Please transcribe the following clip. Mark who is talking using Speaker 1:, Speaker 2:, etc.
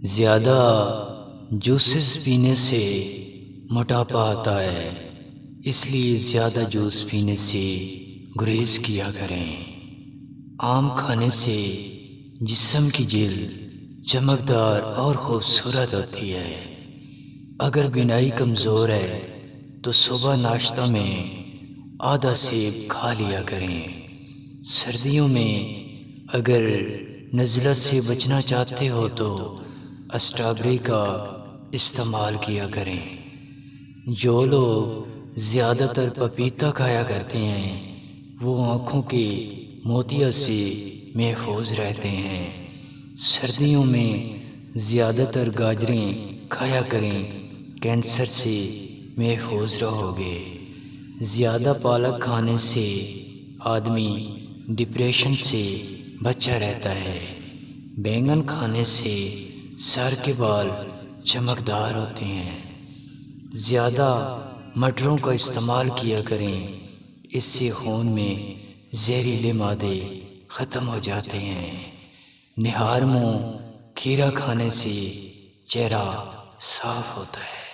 Speaker 1: زیادہ جوسز پینے سے موٹاپا آتا ہے، اس لیے زیادہ جوس پینے سے گریز کیا کریں۔ آم کھانے سے جسم کی جلد چمکدار اور خوبصورت ہوتی ہے۔ اگر بینائی کمزور ہے تو صبح ناشتہ میں آدھا سیب کھا لیا کریں۔ سردیوں میں اگر نزلہ سے بچنا چاہتے ہو تو اسٹرابیری کا استعمال کیا کریں۔ جو لوگ زیادہ تر پپیتا کھایا کرتے ہیں وہ آنکھوں کے موتیا سے محفوظ رہتے ہیں۔ سردیوں میں زیادہ تر گاجریں کھایا کریں، کینسر سے محفوظ رہو گے۔ زیادہ پالک کھانے سے آدمی ڈپریشن سے بچا رہتا ہے۔ بینگن کھانے سے سر کے بال چمکدار ہوتے ہیں۔ زیادہ مٹروں کا استعمال کیا کریں، اس سے خون میں زہریلے مادے ختم ہو جاتے ہیں۔ نہار منہ کھیرا کھانے سے چہرہ صاف ہوتا ہے۔